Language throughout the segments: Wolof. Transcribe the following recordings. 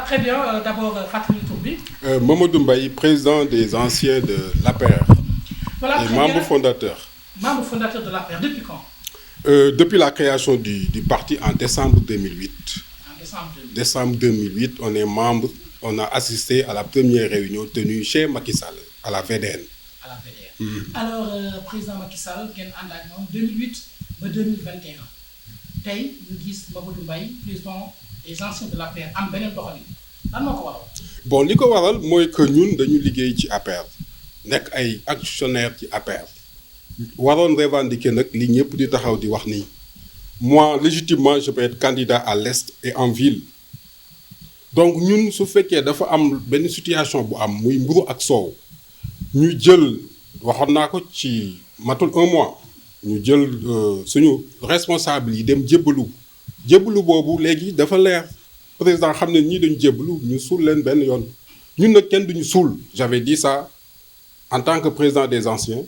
Très bien, d'abord fàttali tur bi. Mamadou Mbaye, président des anciens de l'APR. Voilà, et très membre bien. fondateur. Membre fondateur de l'APR, depuis quand? Depuis la création du parti en décembre 2008. En décembre 2008. Décembre 2008, on est membre, on a assisté à la première réunion tenue chez Macky Sall, à la VDN. À la VDN. Alors, président Macky Sall, ngeen ànd ak moom 2008 ba 2021 tey ñu gis Mamadou Mbaye, président des anciens de l'APR am beneen doxalin lan moo ko waral. Bon, li ko waral mooy que ñun dañu liggéey ci APR nekk ay actionnaire ci APR waroon revendiquer nag li ñëpp di taxaw di wax nii moi légitimement je peux être candidat à l'Est et en ville donc ñun su fekkee dafa am benn situation bu am muy mburu ak soow ñu jël waxoon naa ko ci matul un mois ñu jël suñu responsable yi dem jébbalu boobu léegi dafa leer président xam ne ñii dañu jébbalu ñu suul leen benn yoon ñun nag kenn duñu suul j'avais dit ça en tant que président des anciens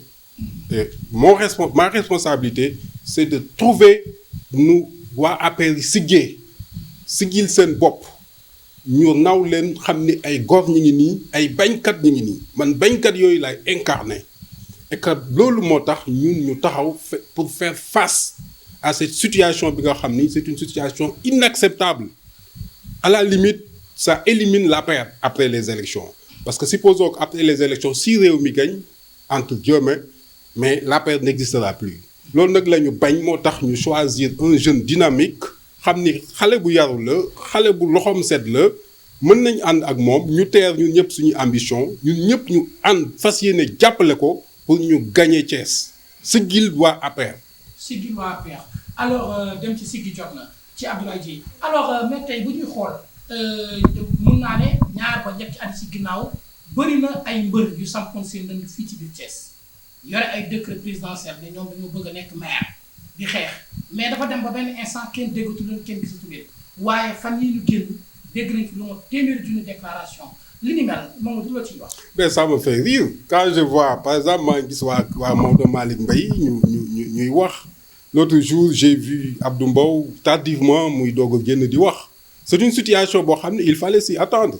et ma responsabilité c'est de trouver nu waa APR yi siggil seen bopp ñu naw leen xam ni ay góor ñi ngi nii ay bañkat ñi ngi nii man bañkat yooyu lay incarné et que loolu moo tax ñun ñu taxaw pour faire face à cette situation bi nga xam ni c'est une situation inacceptable à la limite ça élimine l'APR après les élections parce que supposons qu'après les élections si réew mi gagne entre guillemets mais l'APR n'existera plus loolu nag la ñu bañ moo tax ñu choisir un jeune dynamique xam ni xale bu yaru la xale bu loxoom set la mën nañ ànd ak moom ñu teer ñun ñëpp suñu ambition ñun ñëpp ñu ànd fas yéene jàppale ko pour ñu gagner Thiès siggil waa APR. Siggil waa APR alors dem ci siggi jot na ci Abdoulaye Dièye alors mais tey bu ñuy xool mun naa ne ñaar ba ñetti at ci ginnaaw bëri na ay mbër yu sampoon seen dënd fii ci biir Thiès yore ay décret présidentiel ne ñoom dañoo bëgg a nekk maire di xeex mais dafa dem ba benn instant kenn déggatu leen kenn gisatu leen waaye fan yii ñu génn dégg nañ fi lu ma téeméeri junni déclaration li ni mel moom du la ciy wax. mais ça me fait rire quand je vois par exemple maa ngi gis waa Maodo Malick Mbaye ñuy wax l'autre jour j'ai vu Abdou Mbow tardivement muy doog a génn di wax c'est une situation boo xam ne il fallait s'y attendre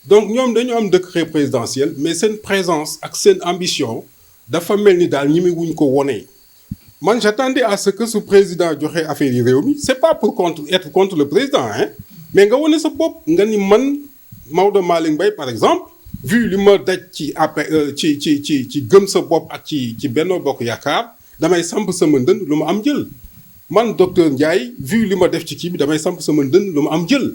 donc ñoom dañu am décret présidentiel mais seen présence ak seen ambition dafa mel ni daal ñi mi wuñ ko wonee man j'attendais à ce que su président joxe affaire yi réew mi c'est pas pour être contre le président hein mais nga wone sa bopp nga ni man Maodo Malick Mbaye par exemple vu li ma daj ci ci gëm sa bopp ak ci Benno Bokk Yaakaar damay samp sama ndënd lu ma am jël man docteur Ndiaye vu li ma def ci kii bi damay samp sama ndënd lu ma am jël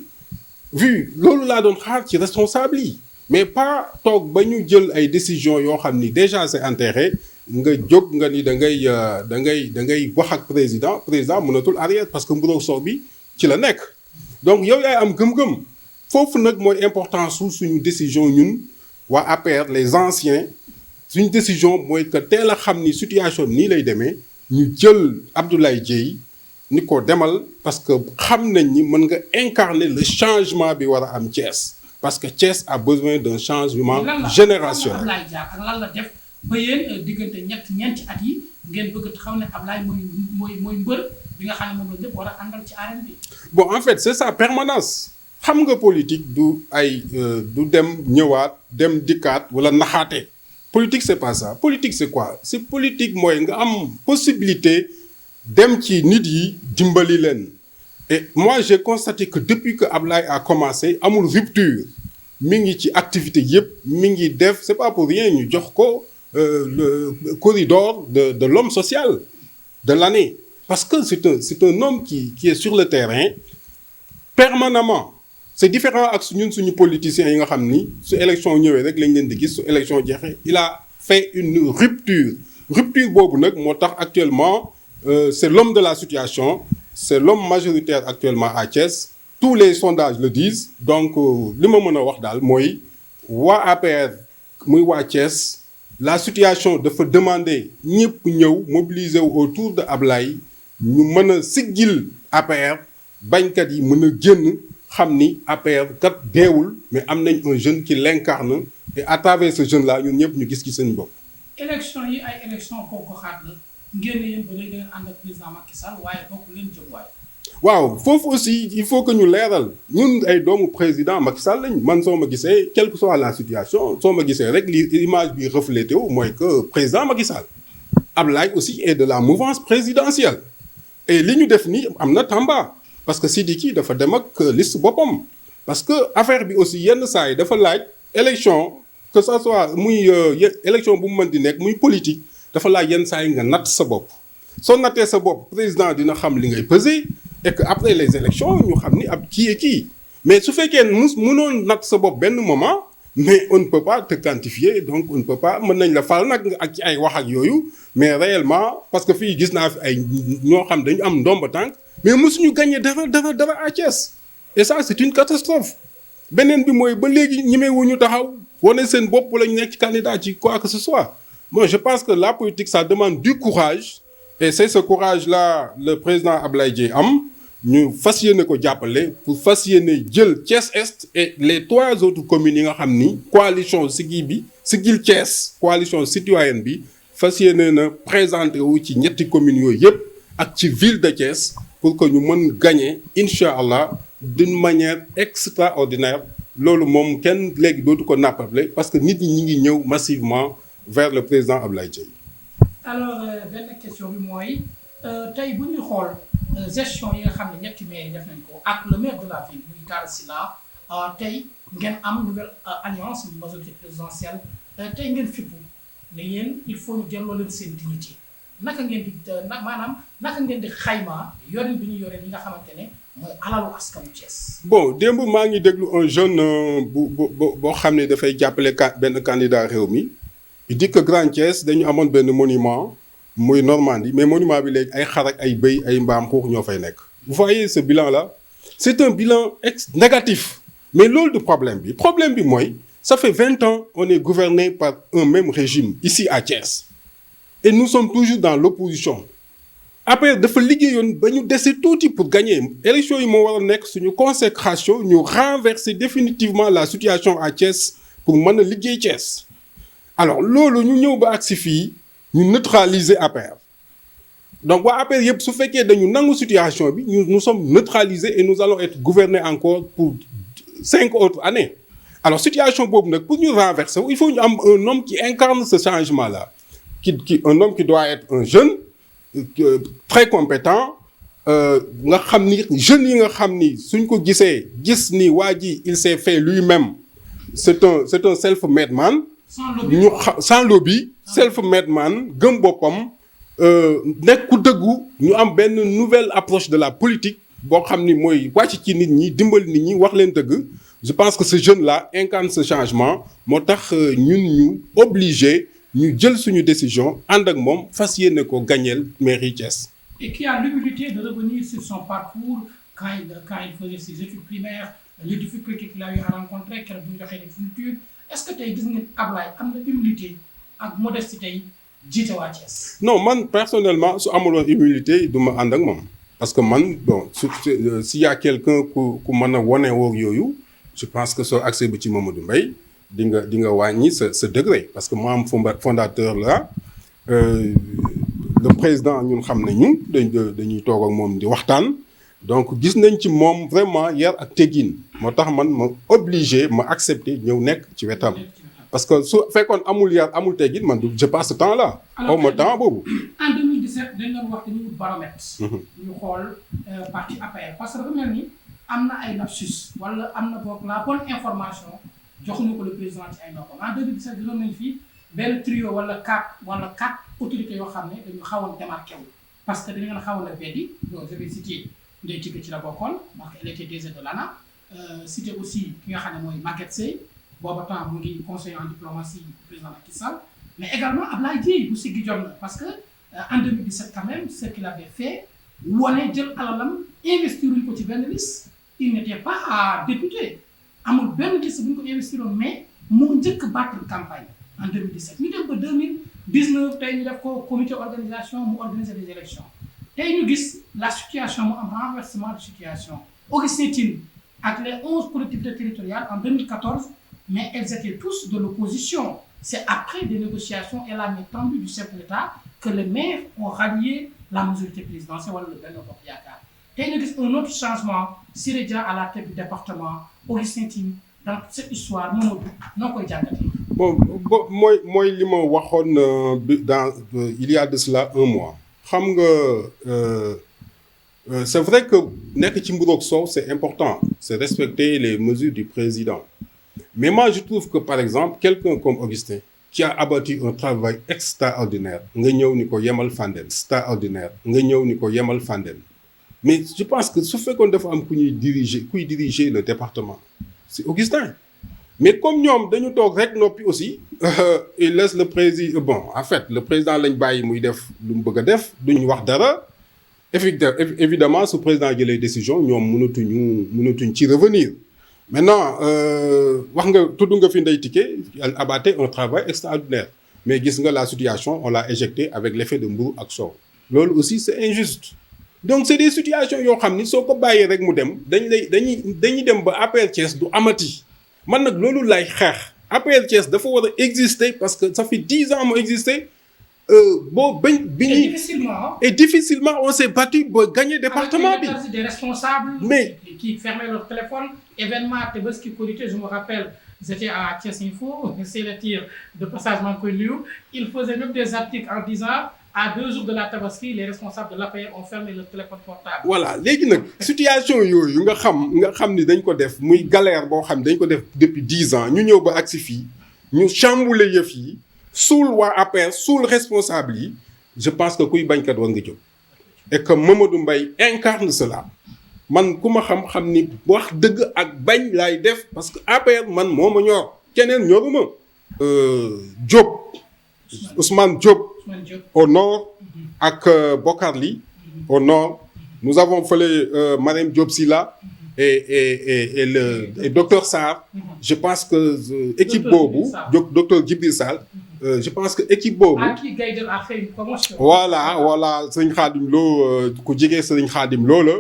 vu loolu laa doon xaar ci responsable yi mais pas toog ba ñu jël ay décisions yoo xam ni déjà c'est intérêt nga jóg nga ni da ngay wax ak président mënatul arrière parce que mburoog soow bi ci la nekk donc yow yaay am gëm-gëm foofu nag mooy importance suñu décision ñun waa APR les anciens suñu décision mooy que teel a xam ni situation nii lay demee ñu jël Abdoulaye Dièye ni ko demal parce que xam nañ ni mën nga incarner le changement bi war a am Thiès parce que Thiès a besoin d'un changement générationnel. Abdoulaye Dièye ak lan la def ba yéen diggante ñeenti at yi ngeen bëgg taxaw ne Abdoulaye mooy mbër bi nga xam ne moom la ñëpp war a àndal ci arène bi. bon en fait c'est sa permanence xam nga politique du ay du dem ñëwaat dem dikkaat wala naxaate politique c'est pas ça politique c'est quoi c'est politique mooy nga am possibilité dem ci nit yi dimbali leen et moi j'ai constaté que depuis que Ablaye a commencé amul rupture mi ngi ci activité yëpp mi ngi def c'est pas pour rien ñu jox ko le corridor de l'homme social de l'année parce que c'est un homme qui est sur le terrain permanemment c'est différent ak suñu politiciens yi nga xam ni su élection ñëwee rek lañ leen di gis su élection jeexee il a fait une rupture boobu nag moo tax actuellement c'est l'homme de la situation c'est l'homme majoritaire actuellement à Thiès tous les sondages le disent donc li ma mën a wax daal mooy waa APR muy waa Thiès la situation dafa demander ñëpp ñëw mobiliser wu autour de Ablaye ñu mën a siggil APR bañkat yi mën a génn xam ni APR kat deewul mais am nañ un jeune qui l'incarne et à travers ce jeune là ñun ñëpp ñu gis ci seen bopp. élection yi ay élection kooku xaat la ngeen ne yéen ba léegi ngeen ànd ak président Macky Sall waaye bokk leen jëmuwaay. waaw foofu aussi il faut que ñu leeral ñun ay doomu président Macky Sall lañ man soo ma gisee quelle que soit la situation soo ma gisee rek li image bi reflété wu mooy que président Macky Sall Ablaye aussi est de la mouvance présidentielle et li ñu def nii am na Tamba parce que Sidiki dafa dem ak liste boppam parce que affaire bi aussi yenn saa yi dafa laaj élection que ça soit muy élection bu mu mën di nekk muy politique dafa laaj yenn saa yi nga natt sa bopp soo nattee sa bopp président dina xam li ngay peser et que après les élections ñu xam ni ab kii et kii mais su fekkee mënoon natt sa bopp benn moment mais on ne peut pas te quantifier donc on ne peut pas mën nañ la fal nag ak ci ay wax ak yooyu mais réellement parce que fii gis naa fi ay ñoo xam dañu am ndomba tànk mais mosuñu gagné dara à Thiès et ça c'est une catastrophe beneen bi mooy ba léegi ñemewuñu taxaw wane seen bopp lañu nekk ci candidat ci quoi que ce soit moi je pense que la politique ça demande du courage et c'est ce courage là le président Ablaye Dièye am ñu fas yéene ko jàppale pour fas yéene jël Thiès Est et les 3 autres communes yi nga xam ni coalition Siggil Thiès coalition citoyenne bi fas yéene na présenté wu ci ñetti communes yooyu yëpp ak ci ville de Thiès pour que ñu mën gagner incha allah d'une manière extraordinaire loolu moom kenn léegi dootu ko nappable parce que nit ñi ngi ñëw massivement vers le président Ablaye Dièye. alors benn question bi mooy tey bu ñuy xool gestion yi nga xam ne ñetti maires yi def nañ ko ak le maire de la ville muy Talla Sylla tey ngeen am nouvelle alliance majorité présidentielle tey ngeen fippu ne yéen il faut ñu delloo leen seen dignité naka ngeen di maanaam naka ngeen di xayma yorin bi ñu yore li nga xamante ne mooy alalu askanu Thiès. bon démb maa ngi déglu un jeune boo xam ne dafay jàppale benn candidat réew mi il dit que Grand Thiès dañu amoon benn monument muy Normandie mais monument bi léegi ay xar ak ay bëy ay mbaam xuux ñoo fay nekk. vous voyez ce bilan là c'est un bilan négatif mais loolu du problème bi mooy ça fait 20 ans on est gouverné par un même régime ici à Thiès et nous sommes toujours dans l'opposition après dafa liggéeyoon ba ñu dese tuuti pour gagner élection yi moo war a nekk suñu consécration ñu renverser définitivement la situation à Thiès pour mën a liggéey Thiès alors loolu ñu ñëw ba agsi fii ñu neutraliser APR donc waa APR yëpp su fekkee dañu nangu situation bi nous sommes neutralisés et nous allons être gouvernés encore pour 5 autres années alors situation boobu nag pour ñu renverser il faut ñu am un homme qui incarne ce changement là un homme qui doit être un jeune très compétent nga xam ni jeunes yi nga xam ni suñ ko gisee gis ni waa ji il s'est fait lui-même c'est un self-made man ñu sans lobby self-made man gëm boppam nekk ku dëggu ñu am benn nouvelle approche de la politique boo xam ni mooy wàcc ci nit ñi dimbali nit ñi wax leen dëgg je pense que ce jeune là incarne ce changement moo tax ñun ñu obligé ñu jël suñu décision ànd ak moom fas yéene ko gagneel mairie Thiès. Et qui a l'humilité de revenir sur son parcours quand il faisait ses études primaires les difficultés qu'il a eu à rencontrer keroog bu ñu joxee les fournitures est-ce que tey gis ngeen Ablaye am na humilité ak modestie tey jiite waa Thiès. non man personnellement su amuloon humilité du ma ànd ak moom parce que man bon s'il y a quelqu'un ku mën a wane woog yooyu je pense que soo accès bi ci Mamadou Mbaye di nga wàññi sa degré parce que moi am fondateur la le président ñun xam nañu dañuy toog ak moom di waxtaan donc gis nañ ci moom vraiment yar ak teggin moo tax man ma obligé ma accepter ñëw nekk ci wetam parce que su fekkoon amul yar amul teggin man je passe ce temps là. xaw ma temps boobu. en 2017 dañ doon wax dañuy wut baromètre. ñu xool parti APR parce que dafa mel ni am na ay lapsus wala am na boog la bonne information joxuñu ko le président ci ay noppam en 2017 gisoon nañu fii benn trio wala quatre autorités yoo xam ne dañu xawoon démarqué wu parce que dañu leen xawoon a beddi donc je vais citer Ndeye Tické ci la bokkoon parce qu'elle était DG de l'ANA citer aussi ki nga xam ne mooy Maguette Seye booba temps mu ngi conseiller en diplomatie président Macky Sall mais également Ablaye Dièye bu siggi jot na parce que en 2017 quand même ce qu'il avait fait wane jël alalam investiruñ ko ci benn liste il n'était pas député amul benn liste bu ñu ko investiroon mais moo njëkk battre campagne en 2017 ñu dem ba 2019 tey ñu def ko comité organisation mu organiser des élections tey ñu gis la situation mu am renversement de situation Augustin Tine ak les 11 collectivités territoriales en 2014 mais elles étaient tous de l'opposition c'est après des négociations et la main tendue du chef de l'État que les maires ont rallié la majorité présidentielle wala le Benno Bokk Yaakaar tey nga gis un autre changement Siré Dia à la tête du département Augustin Tine dans cette histoire Mamadou noo koy jàngatee. bon mooy li ma waxoon il y a de cela un mois xam nga c'est vrai que nekk ci mburoog soow c'est important c'est respecter les mesures du président mais moi je trouve que par exemple quelqu'un comme Augustin qui a abattu un travail extraordinaire nga ñëw ni ko yemal Fandène extraordinaire nga ñëw ni ko yemal Fandène mais je pense que su fekkoon dafa am kuy diriger le département c'est Augustin mais comme ñoom dañu toog rek noppi aussi il laisse le président bon en fait le président lañ bàyyi muy def lu mu bëgg a def duñu wax dara évidemment su président jëlee décision ñoom mënatuñ ci revenir maintenant wax nga tudd nga fi Ndeye Tické elle abattait un travail extraordinaire mais gis nga la situation on l'a éjecté avec l'effet de mburu ak soow loolu aussi c'est injuste donc c'est des situations yoo xam ni soo ko bàyyee rek mu dem dañuy dem ba APR Thiès du amati man nag loolu lay xeex APR Thiès dafa war a exister parce que ça fait 10 ans mu exister et difficilement on s'est battu pour gagner département bi. Avec des responsables mais qui fermaient leur téléphone événement Tabaski Korité je me rappelle j'étais à Thiès Info c'est le tir de passage maa ngi koy nuyu il faisait même des articles en disant à 2 jours de la Tabaski les responsables de l'APR ont fermé leur téléphone portable. voilà léegi nag situation yooyu nga xam ni dañ ko def muy galère boo xam dañ ko def depuis 10 ans ñu ñëw ba agsi fii ñu chambouler yëf yi suul waa APR suul responsable yi je pense que kuy bañkat war nga jóg et que Mamadou Mbaye incarne cela man ku ma xam ni wax dëgg ak bañ laay def parce que APR man moo ma ñor keneen ñoruma Diop Ousmane Diop au nord ak Bokar Ly au nord nous avons fële Marème Diop Sylla et docteur Sarr je pense que équipe boobu docteur Djibril Sall je pense que équipe boobu a fait une promotion. voilà Serigne Khadim Lo ku jege Serigne Khadim Lo la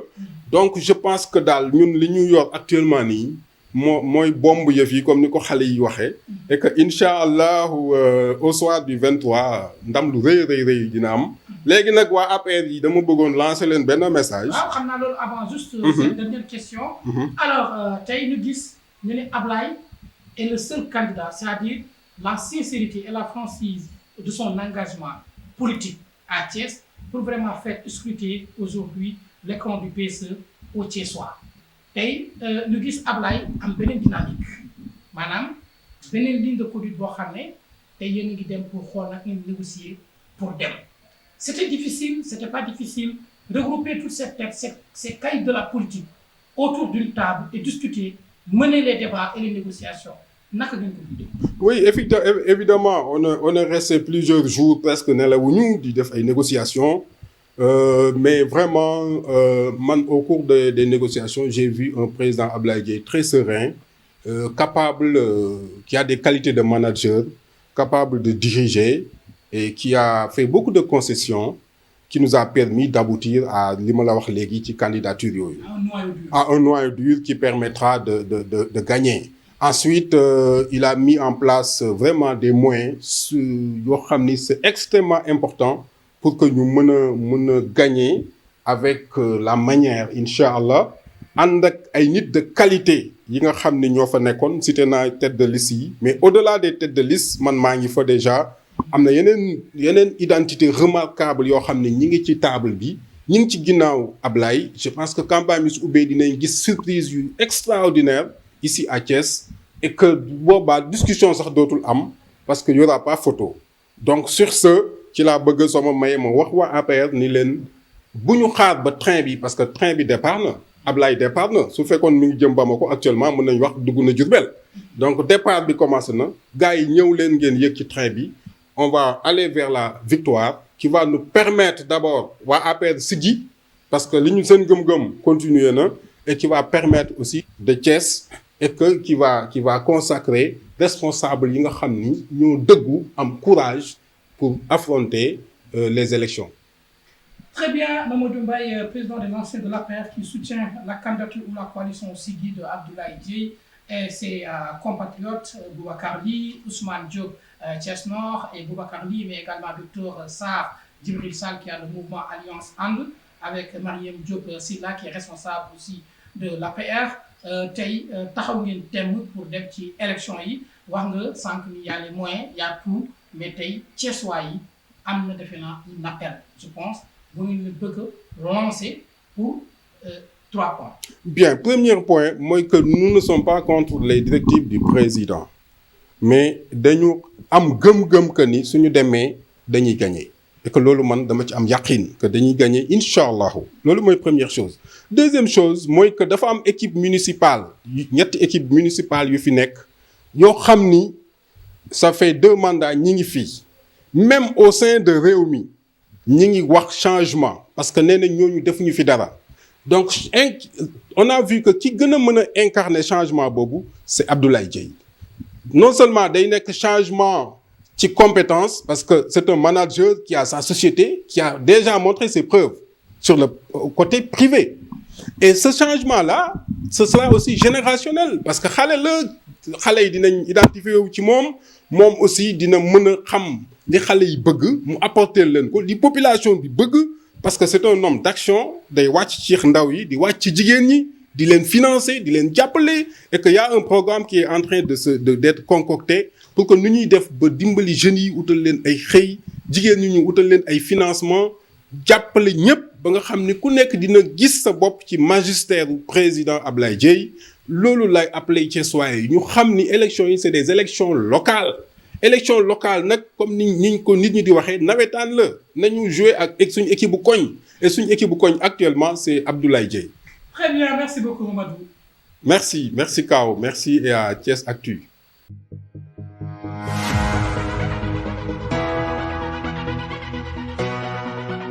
donc je pense que daal ñun li ñu yor actuellement nii mooy bomb yëf yi comme ni ko xale yi waxee et que incha allah au soir du 23 ndam lu rëy dina am léegi nag waa APR yi dama bëggoon lancer leen benn message. waaw xam naa loolu avant juste. cette dernière question. alors tey ñu gis ñu ne Ablaye est le seul candidat c'est-à-dire la sincérité et la franchise de son engagement politique à Thiès pour vraiment faire scruter aujourd'hui l'écran du PSE au Thiessois. tey ñu gis Ablaye am beneen dynamique maanaam beneen ligne de conduite boo xam ne tey yéen a ngi dem pour xool nag ngeen négocier pour dem c'était difficile c'était pas difficile regrouper toutes ces cailles de la politique autour d'une table et discuter mener les débats et les négociations naka ngeen ko dundee. oui évidemment on est resté plusieurs jours presque nelawuñu di def ay négociations. Mais vraiment man au cours des négociations j'ai vu un président Ablaye Dièye très serein capable qui a des qualités de manager capable de diriger et qui a fait beaucoup de concessions qui nous a permis d'aboutir à li ma la wax léegi ci candidature yooyu à un noyau dur qui permettra de gagner. Ensuite il a mis en place vraiment des moyens yoo xam ni c'est extrêmement important pour que ñu mën a gagner avec la manière incha allah ànd ak ay nit de qualité yi nga xam ne ñoo fa nekkoon cité naa tête de liste yi mais au-delà des têtes de liste man maa ngi fa déjà am na yeneen identité remarquable yoo xam ne ñi ngi ci table bi ñi ngi ci ginnaaw Ablaye je pense que campagne bi su ubbee dinañ gis surprise yu extraordinaire ici à Thiès et que boobaa discussion sax dootul am parce que y aura pas photo donc sur ce ci laa bëgg sama maye ma wax waa APR ni leen bu ñu xaar ba train bi parce que train bi départ na Ablaye départ na su fekkoon mi ngi jëm Bamako actuellement mën nañu wax dugg na Diourbel donc départ bi commencé na gars yi ñëw leen ngeen yëg ci train bi on va aller vers la victoire qui va nous permettre d'abord waa APR siggi parce que li ñu seen gëm-gëm continuer na et qui va permettre aussi de Thiès et que qui va consacrer responsable yi nga xam ni ñoo dëggu am courage pour affronter les élections. Très bien, Mamadou Mbaye, président des lancers de l'APR qui soutient la candidature ou la coalition Siggi de Abdoulaye Dièye et ses compatriotes Boubacar Ly, Ousmane Diop Thiès Nord, et Boubacar Ly, mais également Dr Sarr Djibril Sall qui a le mouvement Alliance And, avec Mariam Diop Silla qui est responsable aussi de l'APR. tey taxaw ngeen thème pour dem ci élection yi wax nga sànq ni y a les moyens, y a tout, mais tey Thiessois yi am na defe naa un appel, je pense bu ngeen bëgg a lancer pour 3 points. Bien, premier point mooy que nous ne sommes pas contre les directives du président, mais dañu am gëm-gëm que ni suñu demee dañuy gagner et que loolu man dama ci am yaqin que dañuy gagner incha allahu loolu mooy première chose. Deuxième chose mooy que dafa am équipe municipale ñetti équipe municipale yu fi nekk yoo xam ni ça fait 2 mandats ñi ngi fii même au sein de Rewmi ñi ngi wax changement parce que nee na ñooñu defuñu fi dara. Donc on a vu que ki gën a mën a incarner changement boobu c'est Abdoulaye Dièye. Non seulement day nekk changement ci compétence parce que c'est un manager qui a sa société qui a déjà montré ses preuves sur le côté privé et ce changement-là ce sera aussi générationnel parce que xale yi dinañ identifier wu ci moom aussi dina mën a xam li xale yi bëgg mu apporter leen ko li population bi bëgg parce que c'est un homme d'action day wàcc ci ndaw yi di wàcc ci jigéen ñi di leen financer di leen jàppale et que y a un programme qui est en train d'être concocté pour que nu ñuy def ba dimbali jeunes yi utal leen ay xëy jigéen ñi ñu utal leen ay financement jàppale ñëpp ba nga xam ni ku nekk dina gis sa bopp ci magistère du président Abdoulaye Dièye loolu lay appelé Thiessois yi ñu xam ni élections yi c'est des élections locales nag comme niñ ko nit ñi di waxee nawetaan la nañu jouer ak suñu équipe bu koñ et suñu équipe bu koñ actuellement c'est Abdoulaye Dièye. Très bien, merci beaucoup Mamadou. Merci Kao, merci et à Thiès Actu.